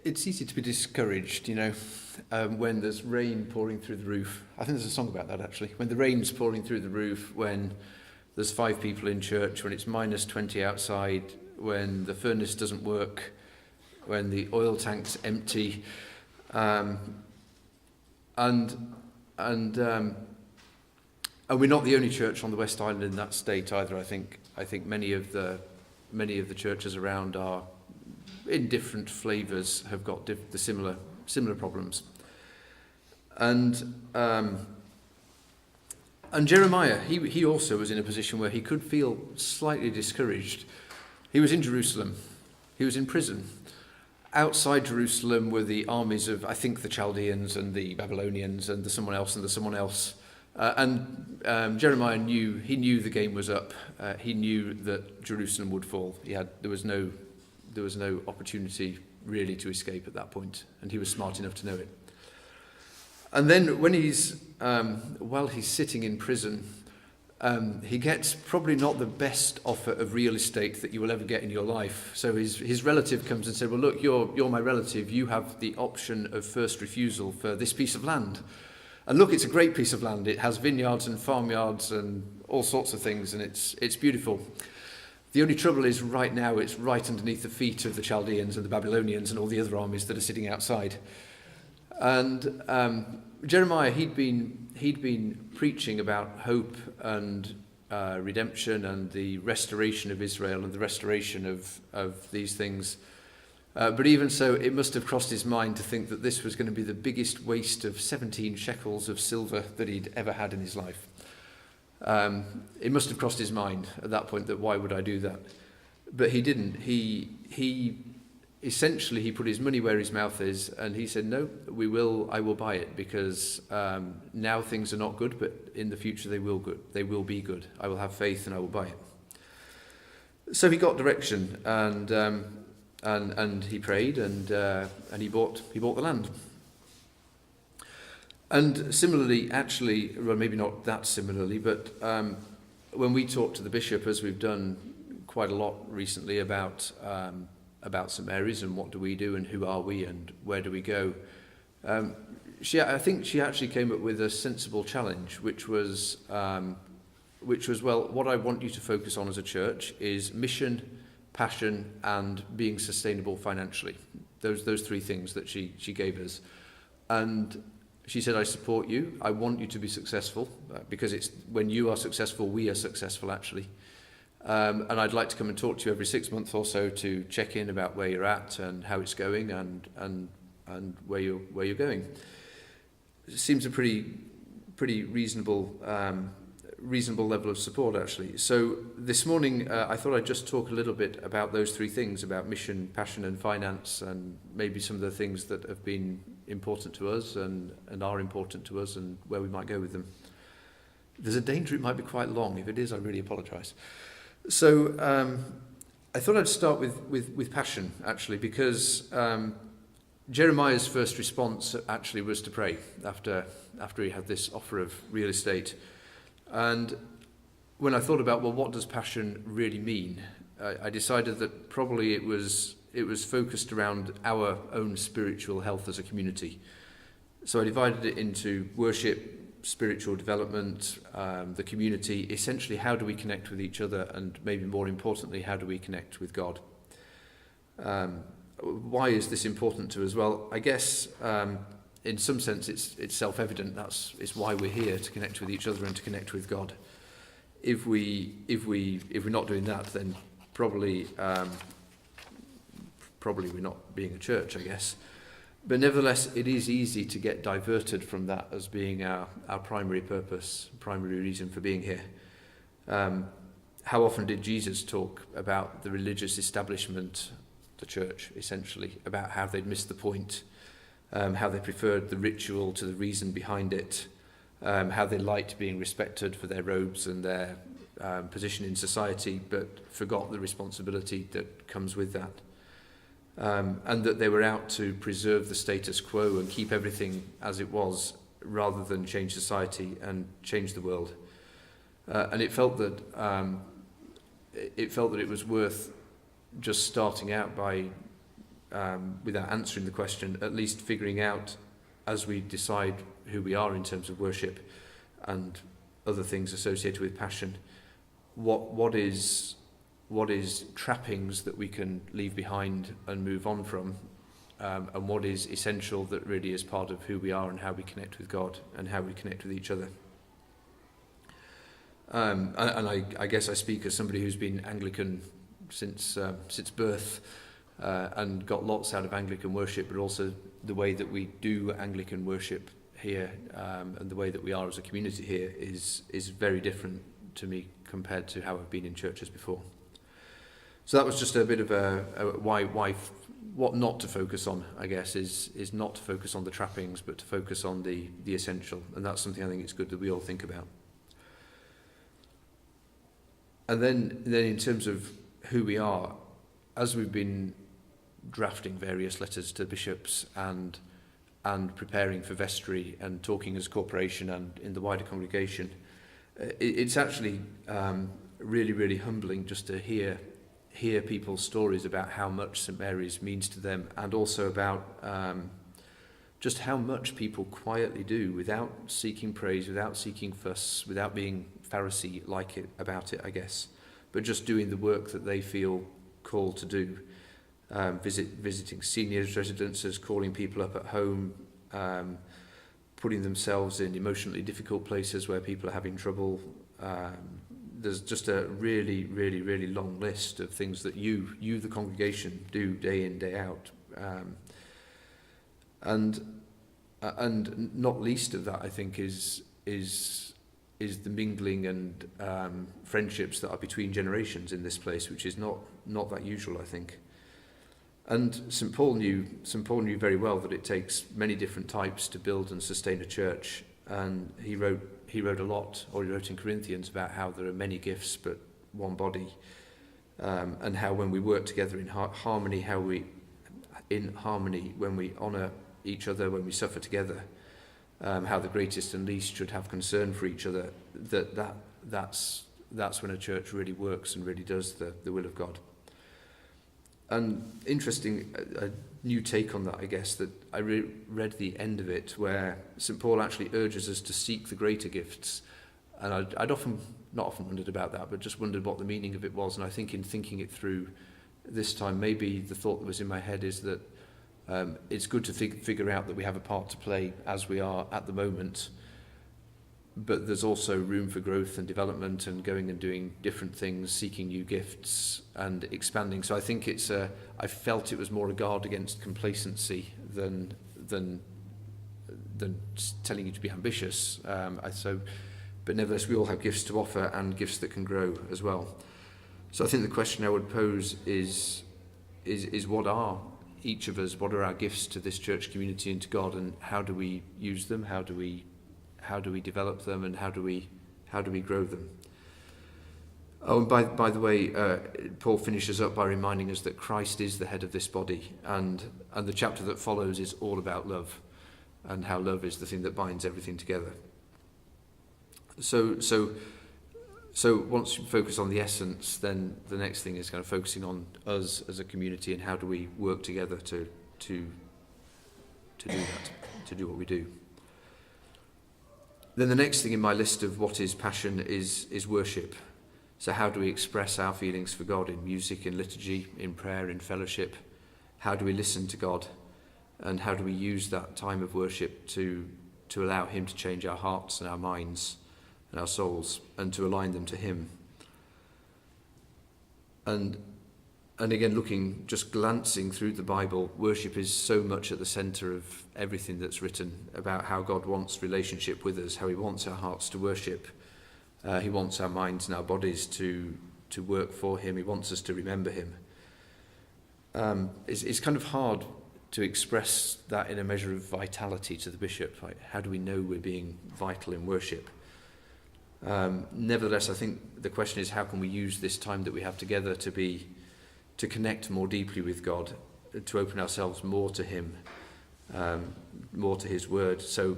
It's easy to be discouraged, when there's rain pouring through the roof. I think there's a song about that, actually. When the rain's pouring through the roof, when there's 5 people in church, when it's minus 20 outside, when the furnace doesn't work, when the oil tank's empty, and we're not the only church on the West Island in that state either. I think many of the churches around are in different flavours, have got the similar problems. And Jeremiah, he also was in a position where he could feel slightly discouraged. He was in Jerusalem. He was in prison. Outside Jerusalem were the armies of, I think, the Chaldeans and the Babylonians and the someone else and the someone else. Jeremiah knew the game was up. He knew that Jerusalem would fall. There was no opportunity really to escape at that point, and he was smart enough to know it. And then when while he's sitting in prison, he gets probably not the best offer of real estate that you will ever get in your life. So his relative comes and said, well, look, you're my relative. You have the option of first refusal for this piece of land. And look, it's a great piece of land. It has vineyards and farmyards and all sorts of things, and it's beautiful. The only trouble is right now it's right underneath the feet of the Chaldeans and the Babylonians and all the other armies that are sitting outside. And Jeremiah, he'd been preaching about hope and redemption and the restoration of Israel and the restoration of these things. But even so, it must have crossed his mind to think that this was going to be the biggest waste of 17 shekels of silver that he'd ever had in his life. It must have crossed his mind at that point that why would I do that? But he didn't. He essentially put his money where his mouth is, and he said, no, I will buy it, because now things are not good, but in the future they will be good. I will have faith and I will buy it. So he got direction, and he prayed, and he bought the land. And similarly, actually, well, maybe not that similarly, but when we talked to the bishop, as we've done quite a lot recently about St Mary's and what do we do and who are we and where do we go, I think she actually came up with a sensible challenge, which was, well, what I want you to focus on as a church is mission, passion, and being sustainable financially. Those 3 things that she gave us. And she said, I support you. I want you to be successful, because it's when you are successful, we are successful, actually. And I'd like to come and talk to you every 6 months or so to check in about where you're at and how it's going and where you're going. It seems a pretty reasonable level of support, actually. So this morning, I thought I'd just talk a little bit about those 3 things, about mission, passion, and finance, and maybe some of the things that have been important to us and are important to us, and where we might go with them. There's a danger it might be quite long. If it is, I really apologise. So I thought I'd start with passion, actually, because Jeremiah's first response actually was to pray after he had this offer of real estate. And when I thought about, well, what does passion really mean? I decided that probably it was focused around our own spiritual health as a community. So I divided it into worship, spiritual development, the community, essentially how do we connect with each other, and maybe more importantly, how do we connect with God? Why is this important to us? Well, I guess in some sense it's self-evident. It's why we're here, to connect with each other and to connect with God. If we're not doing that, then probably we're not being a church, I guess. But nevertheless, it is easy to get diverted from that as being our primary purpose, primary reason for being here. How often did Jesus talk about the religious establishment, the church, essentially, about how they'd missed the point, how they preferred the ritual to the reason behind it, how they liked being respected for their robes and their position in society, but forgot the responsibility that comes with that. And that they were out to preserve the status quo and keep everything as it was, rather than change society and change the world. And it felt that it was worth just starting out by without answering the question, at least figuring out as we decide who we are in terms of worship and other things associated with passion, what is trappings that we can leave behind and move on from, and what is essential that really is part of who we are and how we connect with God and how we connect with each other. And I guess I speak as somebody who's been Anglican since birth, and got lots out of Anglican worship, but also the way that we do Anglican worship here, and the way that we are as a community here is very different to me compared to how I've been in churches before. So that was just a bit of what not to focus on, I guess, is not to focus on the trappings, but to focus on the essential. And that's something I think it's good that we all think about. And then in terms of who we are, as we've been drafting various letters to bishops and preparing for vestry and talking as a corporation and in the wider congregation, it's actually really, really humbling just to hear people's stories about how much St Mary's means to them, and also about just how much people quietly do without seeking praise, without seeking fuss, without being Pharisee-like about it, I guess, but just doing the work that they feel called to do. Visiting seniors' residences, calling people up at home, putting themselves in emotionally difficult places where people are having trouble. There's just a really, really, really long list of things that you the congregation, do day in, day out. And not least of that, I think, is the mingling and friendships that are between generations in this place, which is not that usual, I think. And St Paul knew very well that it takes many different types to build and sustain a church, and he wrote a lot, or he wrote in Corinthians, about how there are many gifts but one body, and how when we work together in harmony, when we honour each other, when we suffer together, how the greatest and least should have concern for each other. That's when a church really works and really does the will of God. And interesting, a new take on that, I guess, that I read the end of it, where St Paul actually urges us to seek the greater gifts. And I'd not often wondered about that, but just wondered what the meaning of it was. And I think in thinking it through this time, maybe the thought that was in my head is that it's good to figure out that we have a part to play as we are at the moment, but there's also room for growth and development and going and doing different things, seeking new gifts and expanding. So I think I felt it was more a guard against complacency than telling you to be ambitious. But nevertheless, we all have gifts to offer and gifts that can grow as well. So I think the question I would pose is what are each of us, what are our gifts to this church community and to God, and how do we use them? How do we develop them, and how do we grow them? Oh, and by the way, Paul finishes up by reminding us that Christ is the head of this body, and the chapter that follows is all about love, and how love is the thing that binds everything together. So once you focus on the essence, then the next thing is kind of focusing on us as a community and how do we work together to do that, to do what we do. Then the next thing in my list of what is passion is worship. So how do we express our feelings for God in music, in liturgy, in prayer, in fellowship? How do we listen to God? And how do we use that time of worship to allow him to change our hearts and our minds and our souls, and to align them to him? And again, glancing through the Bible, worship is so much at the centre of everything that's written about how God wants relationship with us, how he wants our hearts to worship. He wants our minds and our bodies to work for him. He wants us to remember him. It's kind of hard to express that in a measure of vitality to the bishop. Like, how do we know we're being vital in worship? Nevertheless, I think the question is, how can we use this time that we have together to connect more deeply with God, to open ourselves more to him, more to his word. So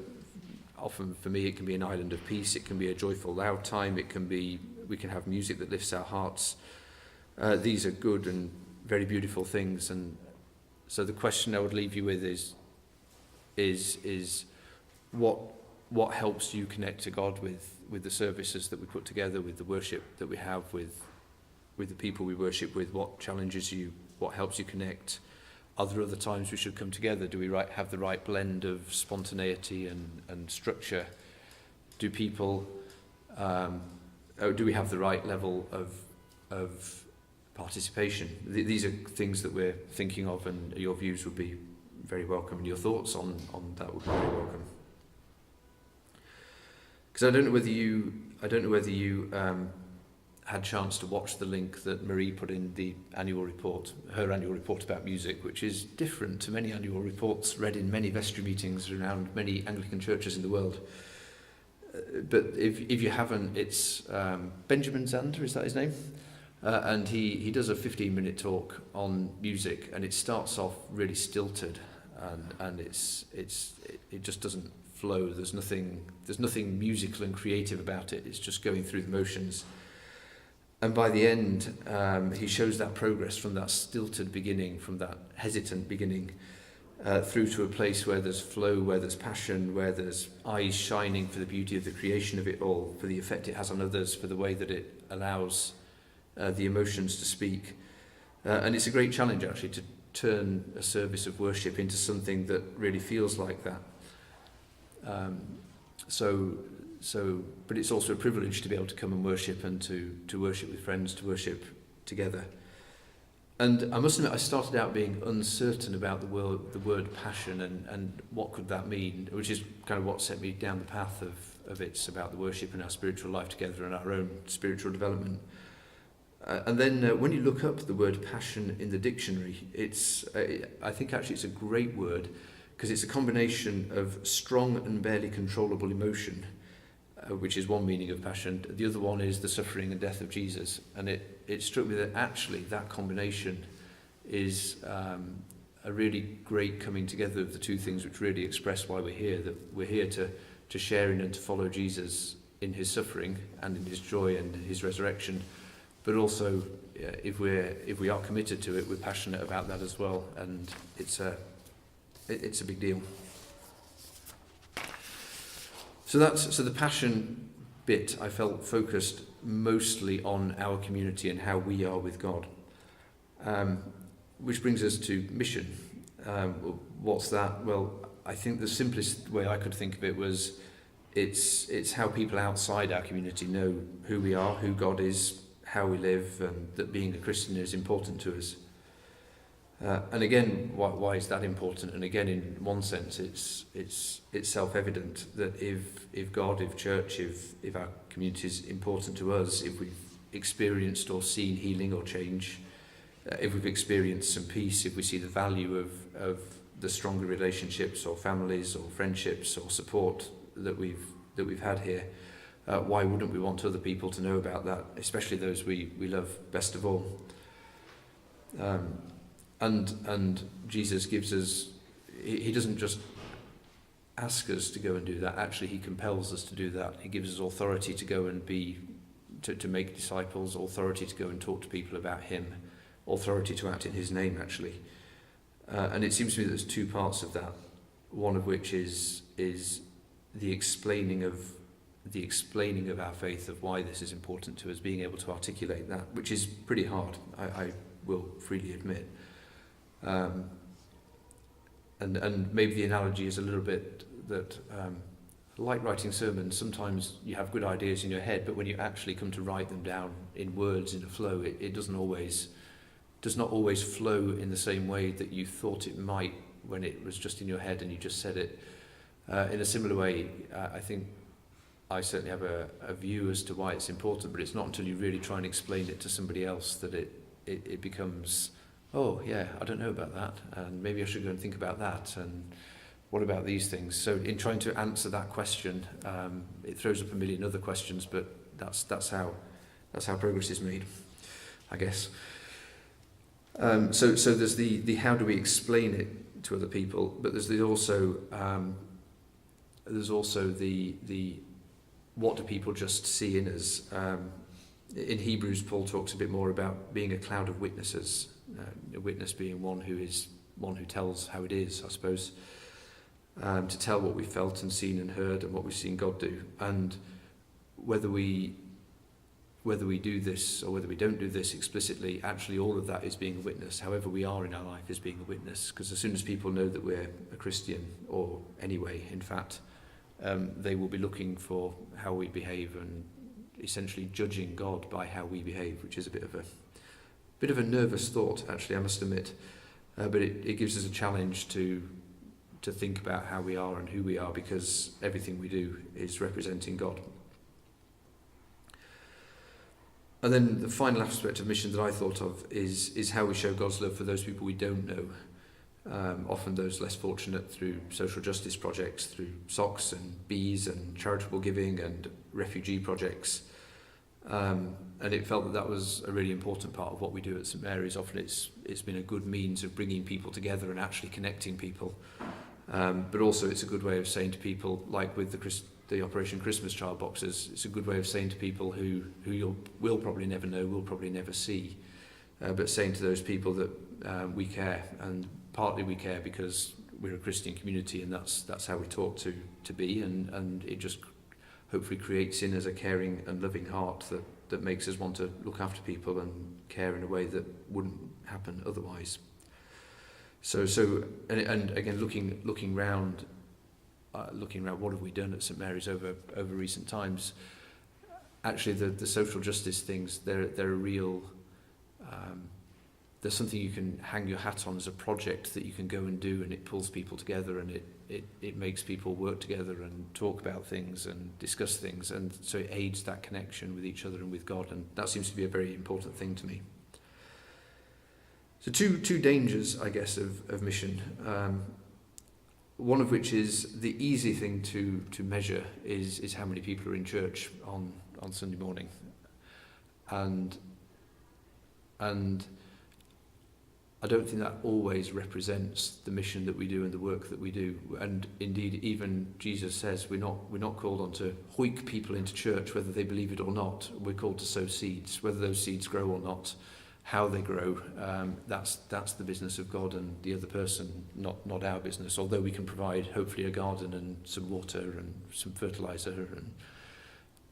often for me it can be an island of peace, it can be a joyful loud time, we can have music that lifts our hearts. These are good and very beautiful things, and So the question I would leave you with is what helps you connect to God with the services that we put together, with the worship that we have, with the people we worship with? What challenges you? What helps you connect? Are there other times we should come together? Do we have the right blend of spontaneity and structure? Do people? Do we have the right level of participation? These are things that we're thinking of, and your views would be very welcome, and your thoughts on that would be very welcome. Because I don't know whether you had a chance to watch the link that Marie put in the annual report, her annual report about music, which is different to many annual reports read in many vestry meetings around many Anglican churches in the world. But if you haven't, it's Benjamin Zander, is that his name? And he does a 15-minute talk on music, and it starts off really stilted, and it just doesn't flow. There's nothing musical and creative about it. It's just going through the motions. And by the end, he shows that progress from that stilted beginning, from that hesitant beginning, through to a place where there's flow, where there's passion, where there's eyes shining for the beauty of the creation of it all, for the effect it has on others, for the way that it allows the emotions to speak. And it's a great challenge, actually, to turn a service of worship into something that really feels like that. But it's also a privilege to be able to come and worship, and to worship with friends, to worship together. And I must admit, I started out being uncertain about the word passion and what could that mean, which is kind of what set me down the path of it's about the worship and our spiritual life together and our own spiritual development. And then when you look up the word passion in the dictionary, I think actually it's a great word, because it's a combination of strong and barely controllable emotion, which is one meaning of passion. The other one is the suffering and death of Jesus. And it struck me that actually that combination is a really great coming together of the two things which really express why we're here, that we're here to share in and to follow Jesus in his suffering and in his joy and his resurrection. But also, if we are committed to it, we're passionate about that as well, and it's a big deal. So the passion bit, I felt, focused mostly on our community and how we are with God, which brings us to mission. What's that? Well, I think the simplest way I could think of it was it's how people outside our community know who we are, who God is, how we live, and that being a Christian is important to us. And again, why is that important? And again, in one sense, it's self-evident that if God, if church, if our community is important to us, if we've experienced or seen healing or change, if we've experienced some peace, if we see the value of the stronger relationships or families or friendships or support that we've had here, why wouldn't we want other people to know about that, especially those we love best of all? And Jesus gives us, he doesn't just ask us to go and do that. Actually, he compels us to do that. He gives us authority to go and to make disciples, authority to go and talk to people about him, authority to act in his name, actually. And it seems to me that there's two parts of that, one of which is the explaining of our faith, of why this is important to us, being able to articulate that, which is pretty hard, I will freely admit. And maybe the analogy is a little bit that, like writing sermons, sometimes you have good ideas in your head, but when you actually come to write them down in words, in a flow, it does not always flow in the same way that you thought it might when it was just in your head and you just said it. In a similar way, I think I certainly have a view as to why it's important, but it's not until you really try and explain it to somebody else that it becomes, oh yeah, I don't know about that, and maybe I should go and think about that, and what about these things? So in trying to answer that question, it throws up a million other questions, but that's how progress is made, I guess. So there's the how do we explain it to other people, but there's also the what do people just see in us. In Hebrews, Paul talks a bit more about being a cloud of witnesses, a witness being one who is one who tells how it is, I suppose, to tell what we felt and seen and heard and what we've seen God do. And whether we do this or whether we don't do this explicitly, actually all of that is being a witness. However we are in our life is being a witness, because as soon as people know that we're a Christian, or anyway, in fact, they will be looking for how we behave and essentially judging God by how we behave, which is a bit of a nervous thought, actually, I must admit. But it gives us a challenge to think about how we are and who we are, because everything we do is representing God. And then the final aspect of mission that I thought of is how we show God's love for those people we don't know. Often those less fortunate, through social justice projects, through socks and bees and charitable giving and refugee projects. And it felt that was a really important part of what we do at St Mary's. Often it's been a good means of bringing people together and actually connecting people. But also it's a good way of saying to people, like with the Operation Christmas Child boxes, it's a good way of saying to people who you will probably never know, will probably never see, but saying to those people that we care, and partly we care because we're a Christian community, and that's how we talk to be, and it just hopefully creates in us a caring and loving heart that makes us want to look after people and care in a way that wouldn't happen otherwise. So and again, looking round, what have we done at St Mary's over recent times? Actually, the social justice things, they're a real. There's something you can hang your hat on as a project that you can go and do, and it pulls people together, and it makes people work together and talk about things and discuss things, and so it aids that connection with each other and with God, and that seems to be a very important thing to me. So two dangers, I guess, of mission. One of which is the easy thing to measure is how many people are in church on Sunday morning, and I don't think that always represents the mission that we do and the work that we do. And indeed, even Jesus says we're not called on to hoik people into church, whether they believe it or not. We're called to sow seeds, whether those seeds grow or not, how they grow. That's the business of God and the other person, not our business. Although we can provide hopefully a garden and some water and some fertilizer and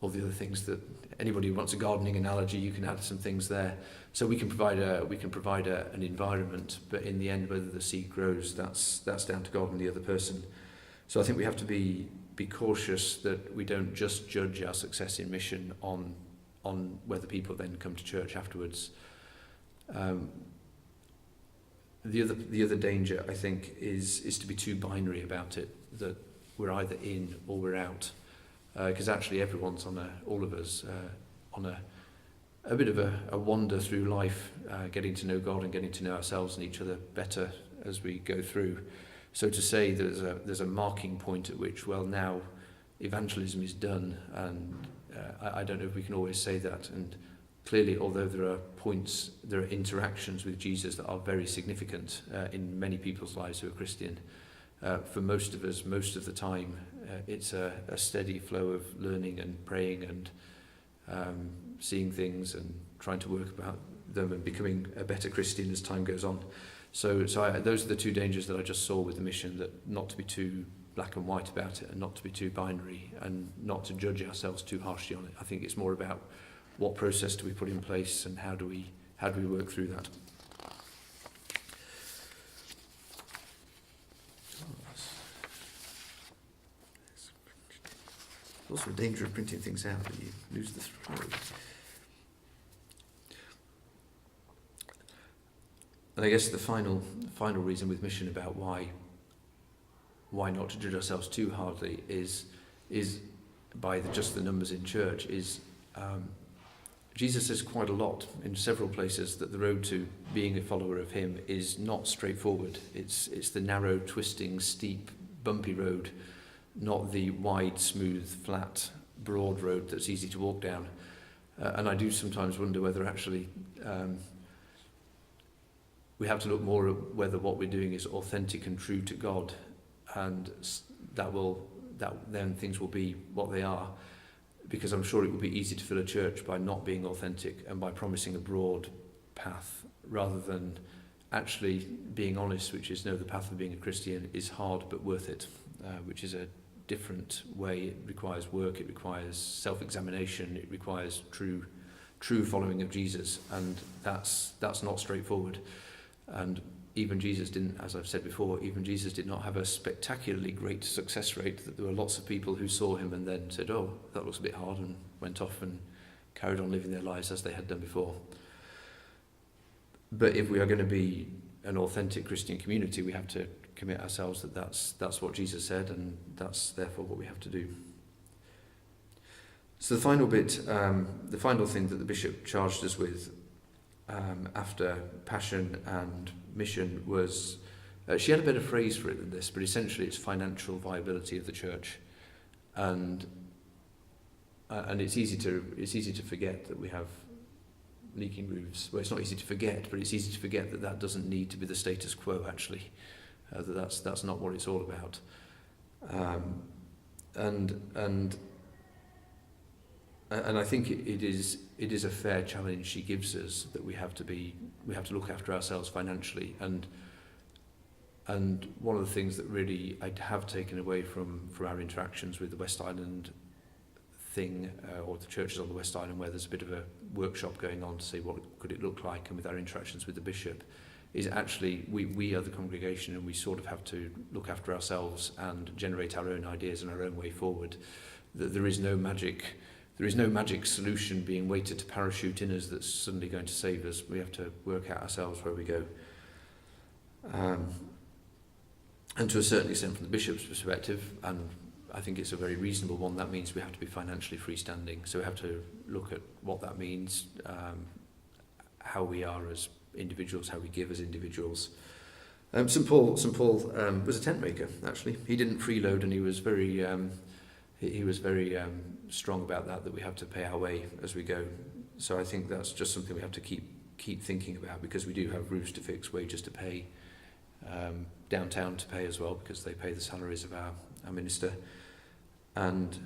all the other things that anybody who wants a gardening analogy, you can add some things there. So we can provide an environment, but in the end, whether the seed grows, that's down to God and the other person. So I think we have to be cautious that we don't just judge our success in mission on whether people then come to church afterwards. The other danger, I think, is to be too binary about it, that we're either in or we're out. Because actually everyone's all of us on a bit of a wander through life, getting to know God and getting to know ourselves and each other better as we go through. So to say there's a marking point at which, well, now evangelism is done, and I don't know if we can always say that. And clearly, although there are interactions with Jesus that are very significant in many people's lives who are Christian, for most of us, most of the time, it's a steady flow of learning and praying and seeing things and trying to work about them and becoming a better Christian as time goes on. So those are the two dangers that I just saw with the mission, that not to be too black and white about it and not to be too binary and not to judge ourselves too harshly on it. I think it's more about what process do we put in place and how do we work through that. Also a danger of printing things out that you lose the thread. And I guess the final reason with mission about why not to judge ourselves too hardly is by just the numbers in church is Jesus says quite a lot in several places that the road to being a follower of him is not straightforward. It's the narrow, twisting, steep, bumpy road, not the wide, smooth, flat, broad road that's easy to walk down. And I do sometimes wonder whether actually we have to look more at whether what we're doing is authentic and true to God, and that then things will be what they are. Because I'm sure it would be easy to fill a church by not being authentic and by promising a broad path rather than actually being honest, which is, no, the path of being a Christian is hard but worth it, which is a different way. It requires work, it requires self-examination, it requires true following of Jesus, and that's not straightforward. And even Jesus didn't, as I've said before, even Jesus did not have a spectacularly great success rate, that there were lots of people who saw him and then said, oh, that looks a bit hard, and went off and carried on living their lives as they had done before. But if we are going to be an authentic Christian community, we have to commit ourselves that that's what Jesus said, and that's therefore what we have to do. So the final bit, the final thing that the bishop charged us with after passion and mission was, she had a better phrase for it than this, but essentially it's financial viability of the church. And it's easy to forget that we have leaking roofs. Well, it's not easy to forget, but it's easy to forget that doesn't need to be the status quo, actually. That's not what it's all about. And I think it is a fair challenge she gives us, that we have to look after ourselves financially. And one of the things that really I have taken away from our interactions with the West Island thing, or the churches on the West Island, where there's a bit of a workshop going on to see what could it look like, and with our interactions with the bishop, is actually we are the congregation, and we sort of have to look after ourselves and generate our own ideas and our own way forward. That there is no magic solution being waited to parachute in us that's suddenly going to save us. We have to work out ourselves where we go. And to a certain extent, from the bishop's perspective, and I think it's a very reasonable one, that means we have to be financially freestanding. So we have to look at what that means, how we are as individuals, how we give as individuals. St. Paul was a tent maker, actually. He didn't freeload, and he was very strong about that we have to pay our way as we go. So I think that's just something we have to keep thinking about, because we do have roofs to fix, wages to pay, downtown to pay as well, because they pay the salaries of our minister. And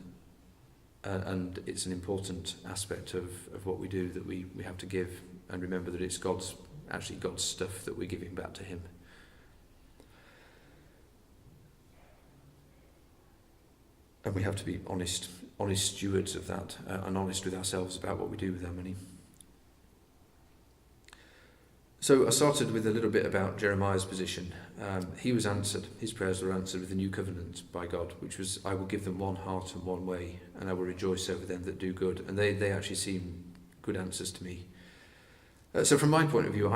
it's an important aspect of what we do, that we have to give and remember that it's God's stuff that we're giving back to him. And we have to be honest stewards of that, and honest with ourselves about what we do with our money. So I started with a little bit about Jeremiah's position. He was answered, his prayers were answered with a new covenant by God, which was, I will give them one heart and one way, and I will rejoice over them that do good. And they actually seem good answers to me. So from my point of view,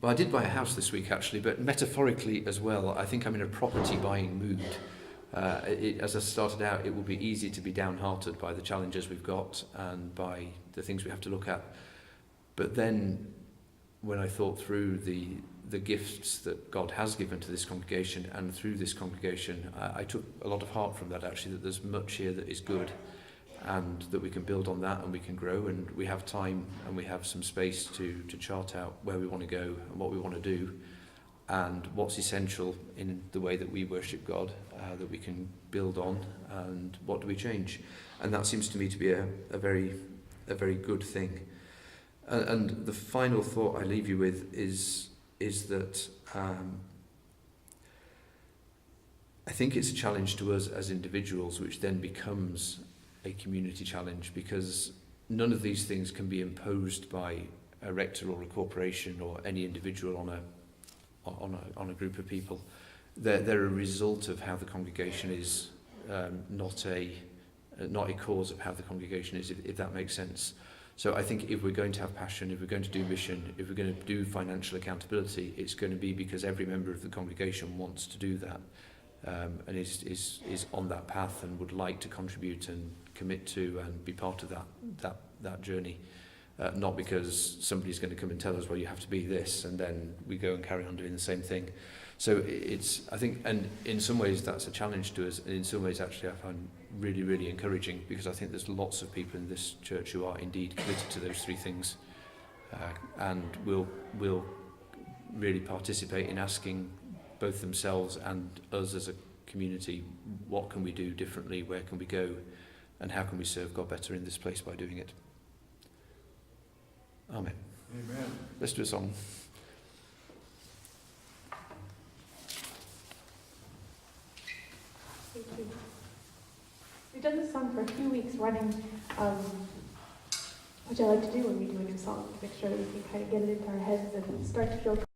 I did buy a house this week actually, but metaphorically as well, I think I'm in a property buying mood. As I started out, it will be easy to be downhearted by the challenges we've got and by the things we have to look at. But then, when I thought through the gifts that God has given to this congregation, and through this congregation, I took a lot of heart from that, actually, that there's much here that is good, and that we can build on that, and we can grow, and we have time and we have some space to chart out where we want to go and what we want to do, and what's essential in the way that we worship God, that we can build on, and what do we change. And that seems to me to be a very good thing. And the final thought I leave you with is that I think it's a challenge to us as individuals, which then becomes a community challenge, because none of these things can be imposed by a rector or a corporation or any individual on a group of people. They're a result of how the congregation is, not a cause of how the congregation is, if that makes sense. So I think if we're going to have passion, if we're going to do mission, if we're going to do financial accountability, it's going to be because every member of the congregation wants to do that, and is on that path and would like to contribute and commit to and be part of that journey. Not because somebody's going to come and tell us, well, you have to be this, and then we go and carry on doing the same thing. So I think, and in some ways that's a challenge to us, and in some ways actually I find really, really encouraging, because I think there's lots of people in this church who are indeed committed to those three things, and will really participate in asking both themselves and us as a community, what can we do differently, where can we go, and how can we serve God better in this place by doing it. Amen. Amen. Let's do a song. We've done this song for a few weeks running, which I like to do when we do a new song, to make sure that we can kind of get it into our heads and start to feel